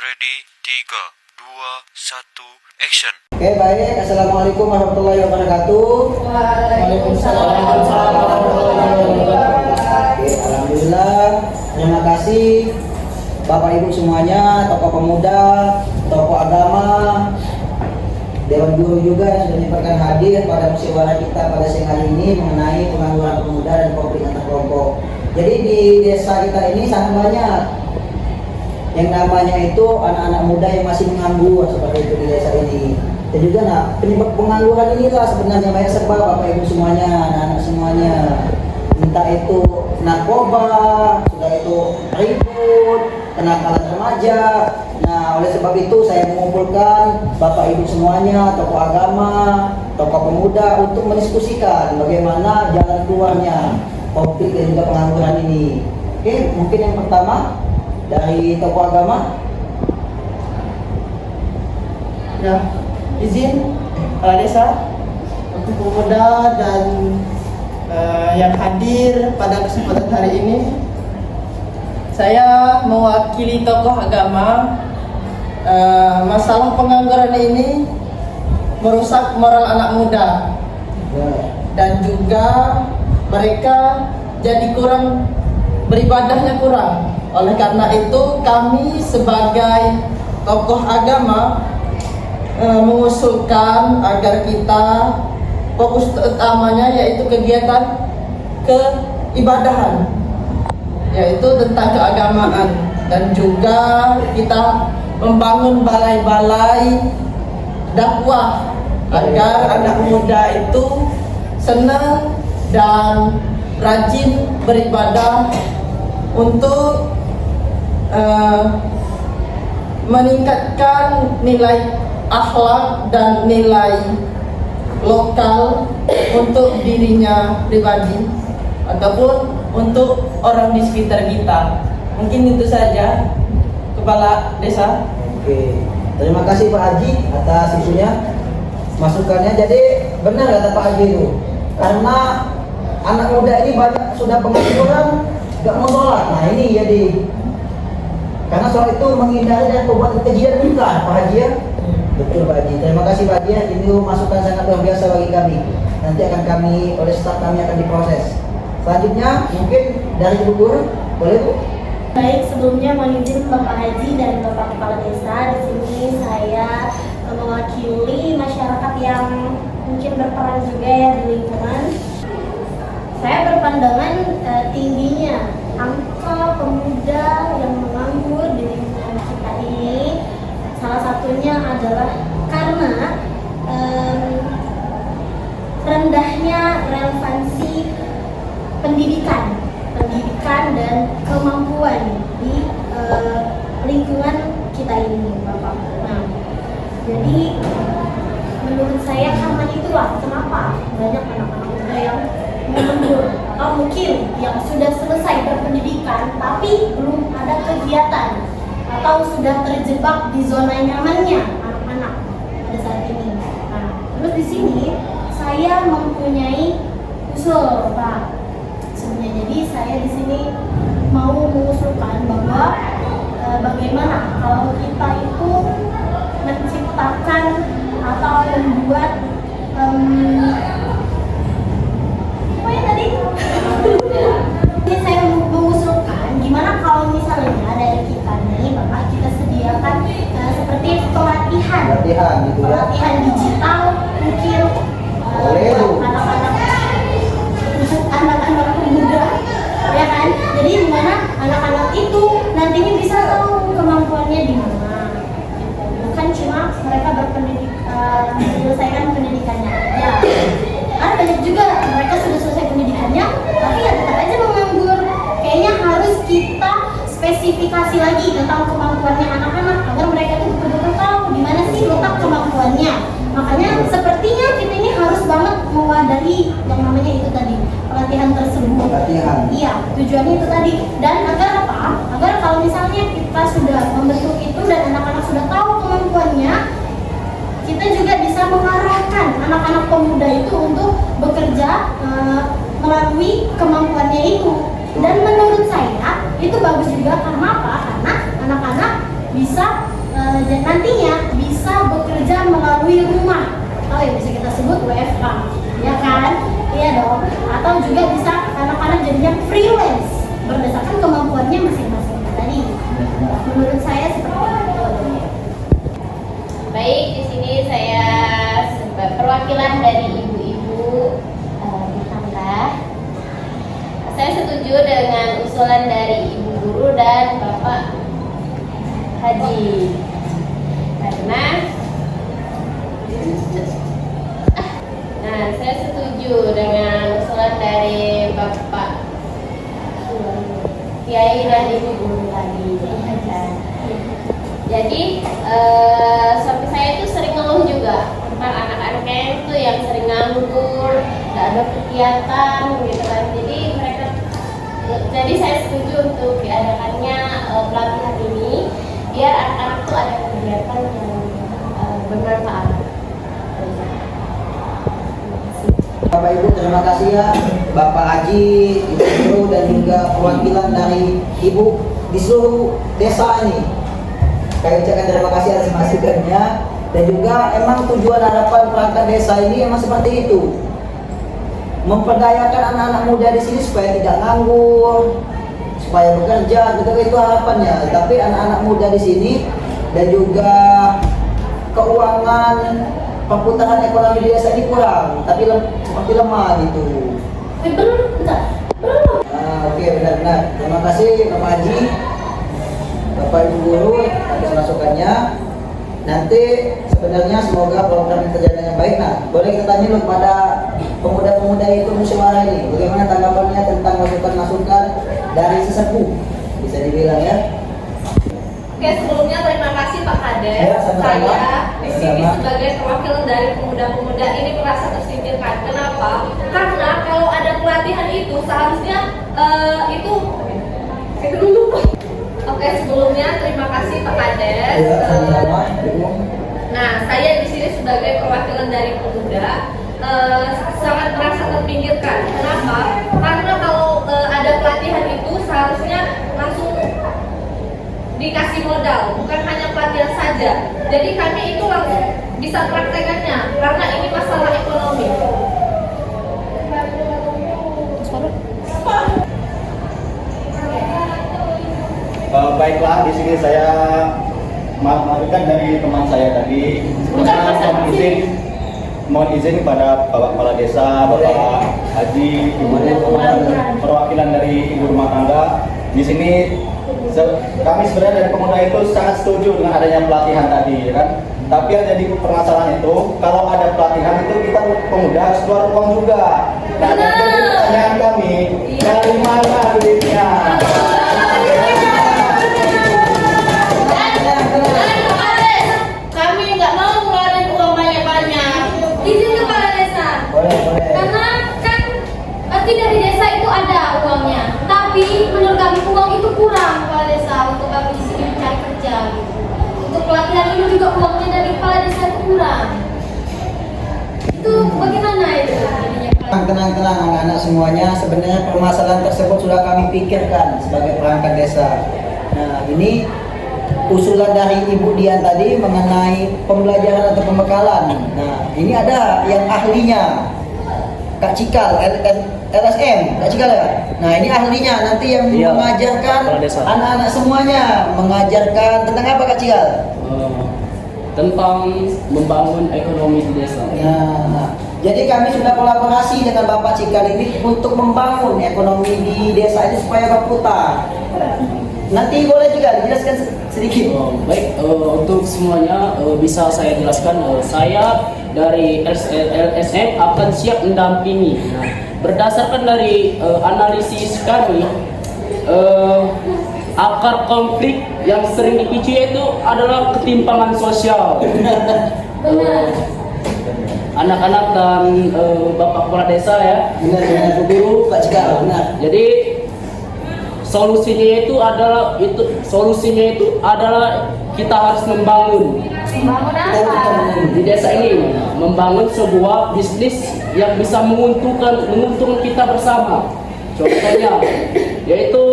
Ready, 3, 2, 1, action. Oke, baik. Assalamualaikum warahmatullahi wabarakatuh. Waalaikumsalam warahmatullahi wabarakatuh. Oke, alhamdulillah. Terima kasih Bapak Ibu semuanya, tokoh pemuda, tokoh agama, Dewan Guru juga yang sudah menyempatkan hadir pada musyawarah kita pada siang hari ini mengenai pengangguran pemuda dan konflik antar kelompok. Jadi di desa kita ini sangat banyak yang namanya itu anak-anak muda yang masih menganggur seperti itu di desa ini. Dan juga penyebab pengangguran inilah sebenarnya banyak sebab Bapak Ibu semuanya, anak-anak semuanya. Entah itu narkoba, sudah itu ribut, kenakalan remaja. Nah, oleh sebab itu saya mengumpulkan Bapak Ibu semuanya, tokoh agama, tokoh pemuda untuk mendiskusikan bagaimana jalan keluarnya konflik dan juga pengangguran ini. Oke, mungkin yang pertama dari tokoh agama. Ya, izin Kepala Desa untuk pemuda dan yang hadir pada kesempatan hari ini. Saya mewakili tokoh agama. Masalah pengangguran ini merusak moral anak muda dan juga mereka jadi kurang beribadahnya kurang. Oleh karena itu kami sebagai tokoh agama mengusulkan agar kita fokus utamanya yaitu kegiatan keibadahan, yaitu tentang keagamaan, dan juga kita membangun balai-balai dakwah agar anak muda itu senang dan rajin beribadah untuk meningkatkan nilai akhlak dan nilai lokal untuk dirinya pribadi ataupun untuk orang di sekitar kita. Mungkin itu saja Kepala Desa. Oke, terima kasih Pak Haji atas isunya, masukannya. Jadi benar kata Pak Haji itu, karena anak muda ini banyak sudah pengangguran, gak mau sholat. Nah ini jadi karena sholat itu menghindari dan membuat kejian munkar, Pak Haji ya. Betul Pak Haji. Terima kasih Pak Haji ya. Ini masukan sangat luar biasa bagi kami. Nanti akan kami oleh staf kami akan diproses. Selanjutnya mungkin dari Ibu Guru, boleh Bu? Baik, sebelumnya mohon izin Bapak Haji dan Bapak Kepala Desa. Di sini saya mewakili masyarakat yang mungkin berperan juga ya di lingkungan. Saya berpandangan tingginya angka pemuda yang menganggur di lingkungan kita ini salah satunya adalah karena rendahnya relevansi pendidikan dan kemampuan di lingkungan kita ini, Bapak. Nah, jadi menurut saya karena itulah kenapa banyak anak-anak muda yang menganggur atau mungkin yang sudah selesai berpendidikan tapi belum ada kegiatan atau sudah terjebak di zona nyamannya anak-anak pada saat ini. Nah, terus di sini saya mempunyai usul, Pak. Sebenarnya jadi saya di sini mau mengusulkan bahwa bagaimana kalau kita itu menciptakan atau membuat apa ya tadi? Ini saya mengusulkan gimana kalau misalnya dari kita nih Bapak kita sediakan seperti pelatihan Gitu ya. pelatihan digital mungkin anak-anak muda ya kan, jadi dimana anak-anak itu nantinya bisa tahu kemampuannya di mana gitu. Bukan cuma mereka menyelesaikan pendidikannya ya, ada banyak juga mereka sudah selesai pendidikannya tapi ya tetap aja menganggur. Kayaknya harus kita spesifikasi lagi tentang kemampuannya anak-anak agar mereka itu betul-betul tahu di mana sih letak kemampuannya. Makanya sepertinya kita ini harus banget mewadahi yang namanya itu tadi pelatihan tersebut. Iya, tujuannya itu tadi. Dan agar apa? Agar kalau misalnya kita sudah membentuk itu dan anak-anak sudah tahu kemampuannya, kita juga bisa mengarahkan anak-anak pemuda itu untuk bekerja melalui kemampuannya itu. Dan menurut saya itu bagus juga karena apa? Karena anak-anak bisa dan nantinya bisa bekerja melalui rumah atau yang bisa kita sebut WFH, ya kan? Iya dong. Atau juga bisa anak-anak jadinya freelance berdasarkan kemampuannya masing-masing tadi. Menurut saya seperti itu. Baik, di sini saya sebagai perwakilan dari ibu-ibu di tangga. Saya setuju dengan usulan dari Ibu Guru dan Bapak Haji, karena saya setuju dengan usulan dari Bapak Kiai dan Ibu Guru tadi. Jadi suami saya itu sering ngeluh juga tentang anak-anaknya itu yang sering nganggur, nggak ada kegiatan gitu kan. Jadi saya setuju untuk diadakannya pelatihan ini biar anak-anak itu ada kegiatan yang bermanfaat. Bapak Ibu terima kasih ya, Bapak Haji, Ibu Guru dan juga perwakilan dari Ibu di seluruh desa ini. Kami ucapkan terima kasih atas masukannya, dan juga emang tujuan harapan perangkat desa ini emang seperti itu, memperdayakan anak-anak muda di sini supaya tidak nganggur, supaya bekerja, gitu itu harapannya. Tapi anak-anak muda di sini dan juga keuangan perputaran ekonomi di desa ini kurang, tapi seperti lemah gitu. Belum. Oke, benar-benar. Terima kasih Bapak Haji, Bapak Ibu Guru atas masukannya. Nanti sebenarnya semoga program ini terjalan dengan baik. Nah, boleh kita tanya dulu kepada pemuda-pemuda itu musyawarah ini, bagaimana tanggapannya tentang masukan-masukan dari sesepuh, bisa dibilang ya. Oke, sebelumnya terima kasih Pak Kades. Ya, sama-sama. Saya di sini Sama-sama. sebagai perwakilan dari pemuda-pemuda ini merasa tersingkirkan. Kenapa? Karena kalau ada pelatihan itu seharusnya itu dulu. Oke, sebelumnya terima kasih Pak Kades. Ya, sama-sama. Ibu. Nah, saya di sini sebagai perwakilan dari pemuda sangat merasa terpinggirkan. Kenapa? Karena kalau ada pelatihan itu seharusnya langsung dikasih modal, bukan hanya pelatihan saja. Jadi kami itu langsung bisa praktekannya, karena ini masalah ekonomi. Baiklah, di sini saya melakukan dari teman saya tadi. Sebenarnya mohon izin kepada Bapak Kepala Desa, Bapak Haji, perwakilan dari ibu rumah tangga. Di sini kami sebenarnya dari pemuda itu sangat setuju dengan adanya pelatihan tadi, ya kan? Tapi yang jadi permasalahan itu, kalau ada pelatihan itu kita pemuda harus keluar uang juga. Nah, jadi pertanyaan kami, dari mana duitnya? Kami nggak mau ngeluarin uang banyak-banyak. Izin kepala desa. Boleh. Karena kan pasti dari desa itu ada uangnya. Tapi menurut kami uang itu kurang kepala desa untuk kami di sini mencari kerja. Gitu. Untuk pelatihan ini juga uangnya dari kepala desa itu kurang. Itu bagaimana itu? Tenang anak-anak semuanya, sebenarnya permasalahan tersebut sudah kami pikirkan sebagai perangkat desa. Nah, ini usulan dari Ibu Dian tadi mengenai pembelajaran atau pembekalan. Nah, ini ada yang ahlinya, Kak Cikal, LSM, Kak Cikal ya. Nah, ini ahlinya nanti yang mengajarkan anak-anak semuanya, mengajarkan tentang apa Kak Cikal? Tentang membangun ekonomi di desa. Nah, jadi kami sudah kolaborasi dengan Bapak Cikal ini untuk membangun ekonomi di desa ini supaya berputar. Nanti boleh juga dijelaskan sedikit. Baik, untuk semuanya bisa saya jelaskan. Saya dari LSM akan siap mendampingi. Nah, berdasarkan dari analisis kami, akar konflik yang sering dipicu itu adalah ketimpangan sosial. Anak-anak dan Bapak Kepala Desa ya. Benar, Bu Guru, Kak Cikal, benar. Jadi solusinya itu adalah kita harus membangun Bangun apa? di desa ini, membangun sebuah bisnis yang bisa menguntungkan kita bersama. Contohnya yaitu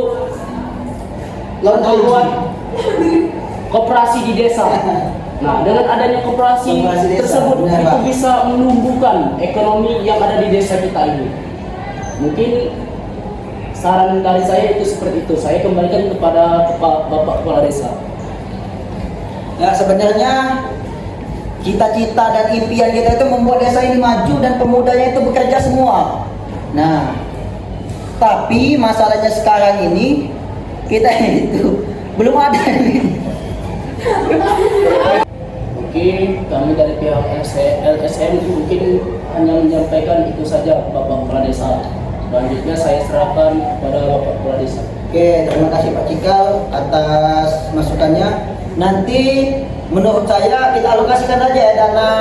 koperasi di desa. Nah, dengan adanya koperasi Koperasi desa, tersebut benar, itu Pak. bisa menumbuhkan ekonomi yang ada di desa kita ini. Mungkin saran dari saya itu seperti itu. Saya kembalikan kepada Bapak Kepala Desa. Ya sebenarnya cita-cita dan impian kita itu membuat desa ini maju dan pemudanya itu bekerja semua. Nah, tapi masalahnya sekarang ini kita itu belum ada ini. Mungkin kami dari pihak LSM mungkin hanya menyampaikan itu saja Bapak Kepala Desa. Selanjutnya saya serahkan kepada Bapak Kepala Desa. Oke, terima kasih Pak Cikal atas masukannya. Nanti menurut saya kita alokasikan aja ya dana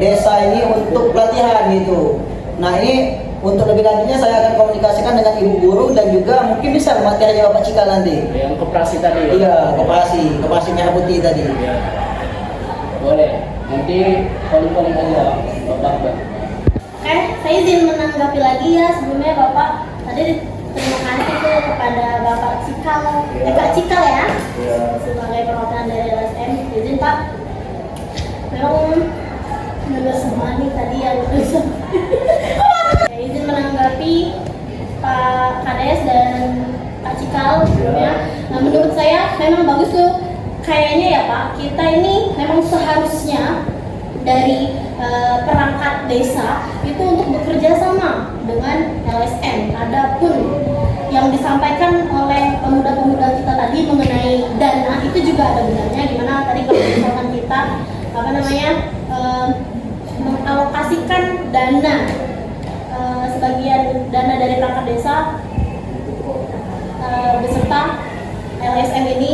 desa ini untuk pelatihan gitu. Nah ini untuk lebih lanjutnya saya akan komunikasikan dengan ibu guru dan juga mungkin bisa materinya Bapak Cikal nanti. Yang koperasi tadi ya? Iya, koperasi merah putih tadi. Ya. Boleh. Nanti paling aja Bapak. Oke, saya izin menanggapi lagi ya sebelumnya Bapak. Tadi terima kasih tuh kepada Bapak Cikal, Kak Cikal ya, sebagai perwakilan dari LSM. Izin Pak, memang menurut semua nih tadi yang izin menanggapi Pak Kades dan Pak Cikal sebelumnya. Nah menurut saya memang bagus tuh kayaknya ya Pak, kita ini memang seharusnya dari perangkat desa itu untuk bekerja sama dengan LSM. Adapun yang disampaikan oleh pemuda-pemuda kita tadi mengenai dana itu juga ada benarnya, gimana tadi kalau misalkan kita mengalokasikan dana sebagian dana dari perangkat desa beserta LSM ini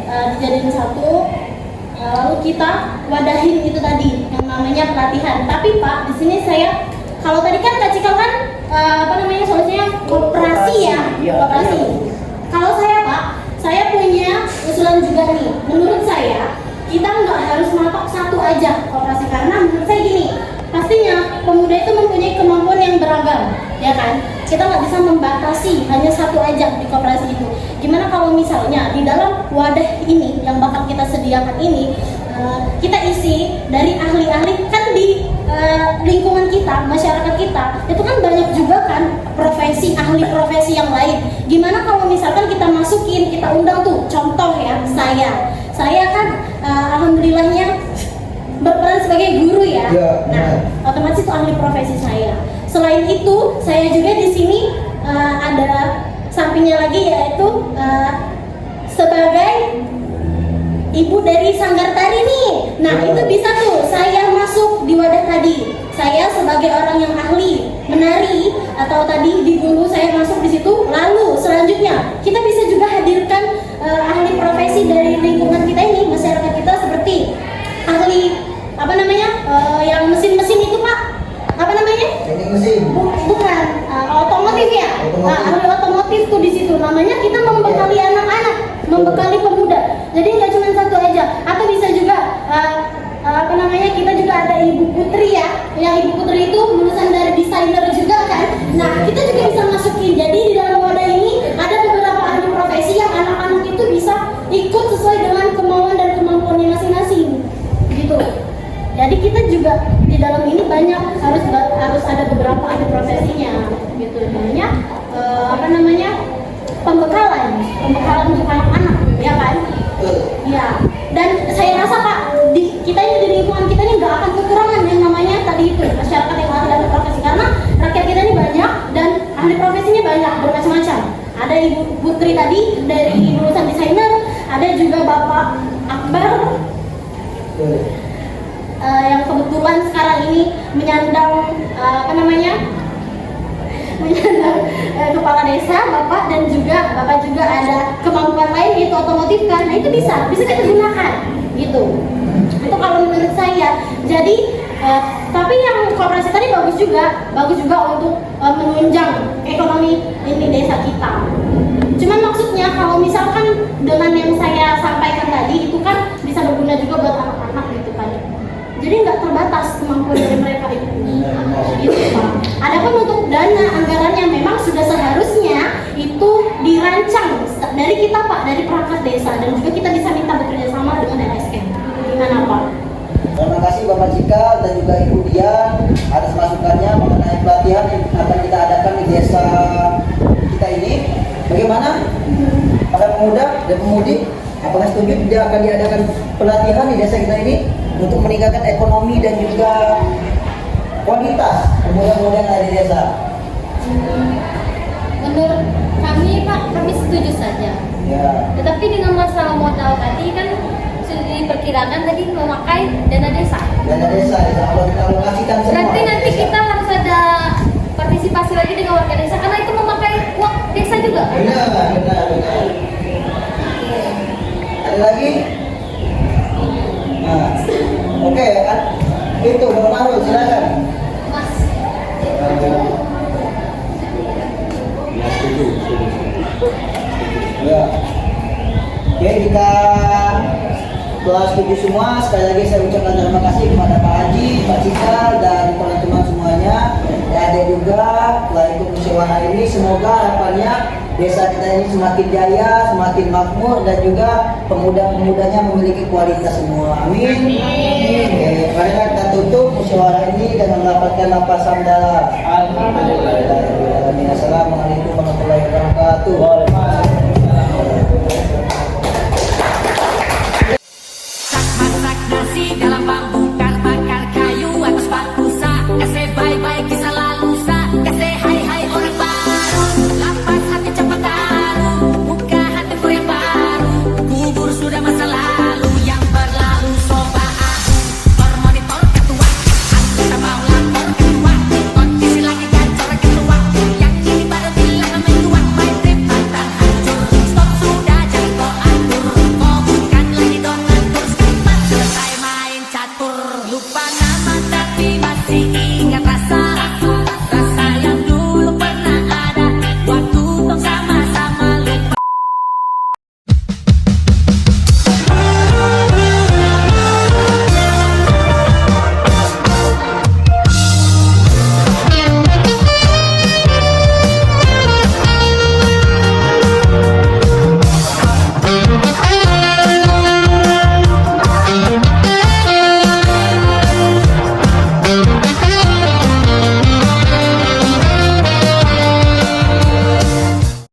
dijadiin satu, lalu kita wadahin itu tadi yang namanya pelatihan. Tapi Pak, di sini saya kalau tadi kan Kak Cikal kan solusinya koperasi ya, koperasi. Kalau saya Pak, saya punya usulan juga nih. Menurut saya kita nggak harus matok satu aja koperasi, karena menurut saya gini, pastinya pemuda itu mempunyai kemampuan yang beragam, ya kan? Kita nggak bisa membatasi hanya satu aja di koperasi itu. Gimana kalau misalnya di dalam wadah ini yang bakal kita sediakan ini kita isi dari ahli-ahli, kan di lingkungan kita, masyarakat kita itu kan banyak juga kan profesi, ahli profesi yang lain. Gimana kalau misalkan kita masukin, kita undang tuh, contoh ya, saya kan alhamdulillahnya berperan sebagai guru ya. Nah, otomatis itu ahli profesi saya. Selain itu, saya juga di sini ada sampingnya lagi, yaitu sebagai ibu dari Sanggar Tari nih. Nah, itu bisa tuh saya masuk di wadah tadi. Saya sebagai orang yang ahli menari atau tadi di guru, saya masuk di situ. Lalu selanjutnya kita bisa juga hadirkan ahli profesi dari lingkungan kita ini, masyarakat kita, seperti ahli yang mesin-mesin itu Pak, Teknik mesin. bukan otomotif ya. Nah, ahli otomotif tuh di situ. Namanya kita membekali anak-anak, membekali pemuda. Jadi nggak cuma satu aja. Atau bisa juga kita juga ada Ibu Putri ya. Yang Ibu Putri itu lulusan dari desainer juga kan. Nah, kita juga bisa masukin. Jadi di dalam wadah ini ada beberapa ahli profesi yang anak-anak itu bisa ikut sesuai dengan kemauan dan kemampuannya masing-masing. Gitu. Jadi kita juga di dalam ini banyak harus ada beberapa ahli profesinya, gitu. Namanya pembekalan untuk anak-anak, ya kan? Ya. Dan saya rasa Pak, kita ini di lingkungan kita ini nggak akan kekurangan yang namanya tadi itu masyarakat yang ahli profesi, karena rakyat kita ini banyak dan ahli profesinya banyak, bermacam-macam. Ada Ibu Putri tadi dari lulusan desainer, ada juga Bapak Akbar yang kebetulan sekarang ini menyandang kepala desa Bapak, dan juga Bapak juga ada kemampuan lain yaitu otomotif kan. Nah itu bisa kita gunakan gitu. Itu kalau menurut saya. Jadi tapi yang koperasi tadi bagus juga untuk menunjang ekonomi ini desa kita. Cuman maksudnya kalau misalkan dengan yang saya sampaikan tadi itu kan bisa berguna juga buat anak-anak gitu kan. Jadi nggak terbatas kemampuan dari mereka itu. Gitu Pak. Adapun untuk dana anggarannya memang sudah seharusnya itu dirancang dari kita Pak, dari perangkat desa, dan juga kita bisa minta bekerja sama dengan LSM. Gimana Pak? Terima kasih Bapak Cika dan juga Ibu Dian atas masukannya mengenai pelatihan yang akan kita adakan di desa kita ini. Bagaimana para pemuda dan pemudi? Apakah setuju tidak akan diadakan pelatihan di desa kita ini untuk meningkatkan ekonomi dan juga kualitas pemuda-pemuda yang ada di desa? Menurut kami Pak, kami setuju saja. Ya. Tetapi dengan masalah modal tadi kan sudah diperkirakan tadi memakai dana desa. Dana desa, ya. Kalau kita alokasikan semua. Berarti nanti kita harus ada partisipasi lagi dengan warga desa karena itu memakai uang desa juga. Benar. Ada lagi? Nah, oke, itu Bang Marul, silakan. Mas, Ya. Oke, kita telah setuju semua. Sekali lagi saya ucapkan terima kasih kepada Pak Haji, Pak Cika, dan teman-teman semuanya. Dan ada juga setelah ikut musyawarah ini, semoga harapannya desa kita ini semakin jaya, semakin makmur, dan juga pemuda-pemudanya memiliki kualitas semua. Amin. Oke, marilah kita tutup musyawarah ini dengan mendapatkan nafas hamdalah. Assalamualaikum warahmatullahi wabarakatuh. Masak nasi dalam bambu bakar kayu atas batu sa. Kasih bye-bye kisah lalu sa. Kasih hai-hai orang baru. Lapas hati cepat taruh. Buka hati for yang baru. Kubur sudah masa lalu yang berlalu soba aku. Monitor ketua. Aku tak mau lapor ketua. Kondisi lagi gacor ketua. Yang ini baru bilang menjual. My trip tantang hancur. Stop sudah jangan kau atur. Kau bukan lagi dong ngatur. Selesai main catur lupa